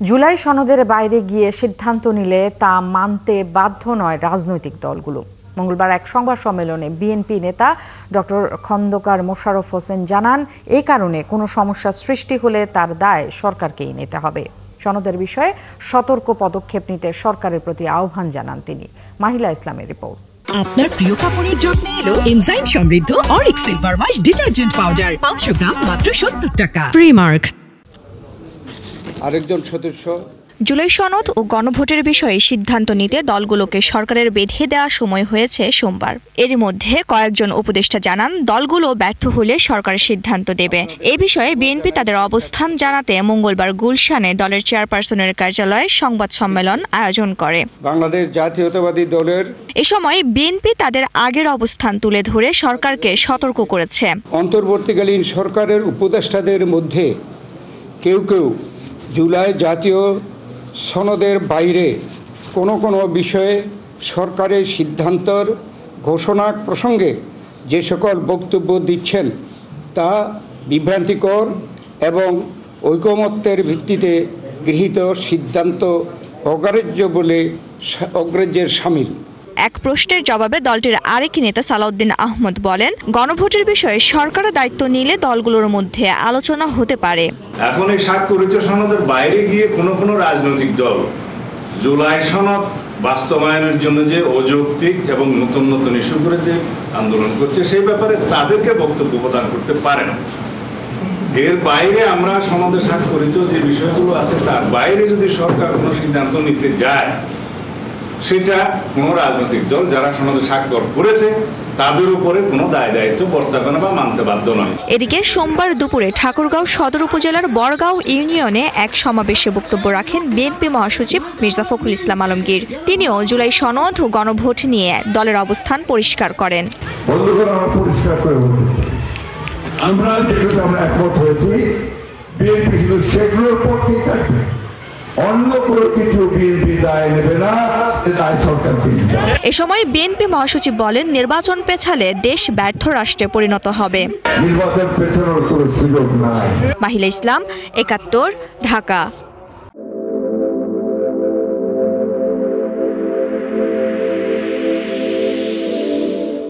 জুলাই সনদের বাইরে গিয়ে সিদ্ধান্ত নিলে তা মানতে বাধ্য নয় রাজনৈতিক দলগুলো। মঙ্গলবার এক সংবাদ সম্মেলনে বিএনপি নেতা ডক্টর খন্দকার মোশাররফ হোসেন জানান, এই কারণে কোনো সমস্যা সৃষ্টি হলে তার দায় সরকারকেই নিতে হবে। সনদের বিষয়ে সতর্ক পদক্ষেপ নিতে সরকারের প্রতি আহ্বান জানান তিনি। মাহিলা ইসলামের রিপোর্ট। আপনার প্রিয় কাপড়ের যত্নে এলো এনজাইম সমৃদ্ধ Arik silver wash detergent powder 500 গ্রাম মাত্র 70 টাকা। প্রিমার্ক। আরেকজন সদস্য জুলাই সনদ ও গণভোটের বিষয়ে সিদ্ধান্ত নিতে দলগুলোকে সরকারের বেঁধে দেওয়া সময় হয়েছে সোমবার। এর মধ্যে কয়েকজন উপদেষ্টা জানান, দলগুলো ব্যর্থ হলে সরকার সিদ্ধান্ত দেবে। এ বিষয়ে বিএনপি তাদের অবস্থান জানাতে মঙ্গলবার গুলশানে দলের চেয়ারপারসনের কার্যালয়ে সংবাদ সম্মেলন আয়োজন করে। বাংলাদেশ জাতীয়তাবাদী দলের এ সময় বিএনপি তাদের আগের অবস্থান তুলে ধরে সরকারকে সতর্ক করেছে। অন্তর্বর্তীকালীন সরকারের উপদেষ্টাদের মধ্যে কেউ কেউ জুলাই জাতীয় সনদের বাইরে কোনো বিষয়ে সরকারের সিদ্ধান্তর ঘোষণা প্রসঙ্গে যে সকল বক্তব্য দিচ্ছেন তা বিভ্রান্তিকর এবং ঐকমত্যের ভিত্তিতে গৃহীত সিদ্ধান্ত অগ্রাহ্যের শামিল। এক প্রশ্নের জবাবে দলটির আরেক নেতা সালাউদ্দিন আহমদ বলেন, গণভোটের বিষয়ে সরকারের দায়িত্ব নিলে দলগুলোর মধ্যে আলোচনা হতে পারে। এখন এই স্বাক্ষরিত সনদের বাইরে গিয়ে কোনো রাজনৈতিক দল জুলাই সনদ বাস্তবায়নের জন্য যে অযৌক্তিক এবং নতুন ইস্যু করে যে আন্দোলন করছে সেই ব্যাপারে তাদেরকে বক্তব্য প্রদান করতে পারে না। এর বাইরে আমরা সনদে স্বাক্ষরিত যে বিষয়গুলো আছে তার বাইরে যদি সরকার কোনো সিদ্ধান্ত নিতে যায়, সেটা কোনো রাজনৈতিক দল যারা সনদে স্বাক্ষর করেছে তাদের উপরে কোনো দায়-দায়িত্ব বর্তাবে না বা মানতে বাধ্য নয়। এদিকে সোমবার দুপুরে ঠাকুরগাঁও সদর উপজেলার বড়গাঁও ইউনিয়নে এক সমাবেশে বক্তব্য রাখেন বিএনপি মহাসচিব মির্জা ফখরুল ইসলাম আলমগীর। তিনিও জুলাই সনদ ও গণভোট নিয়ে দলের অবস্থান পরিষ্কার করেন। আমরা যেগুলো একমত হয়েছি, বিএনপি শুধু সেগুলোর পক্ষেই থাকবে, অন্য কোনো কিছু বিএনপি দায় নেবে না, দায় সরকারকে নিতে হবে। এ সময় বিএনপি মহাসচিব বলেন, নির্বাচন পেছালে দেশ ব্যর্থ রাষ্ট্রে পরিণত হবে। নির্বাচন পেছানোর কোনো সুযোগ নাই। মাহিলা ইসলাম, ৭১, ঢাকা।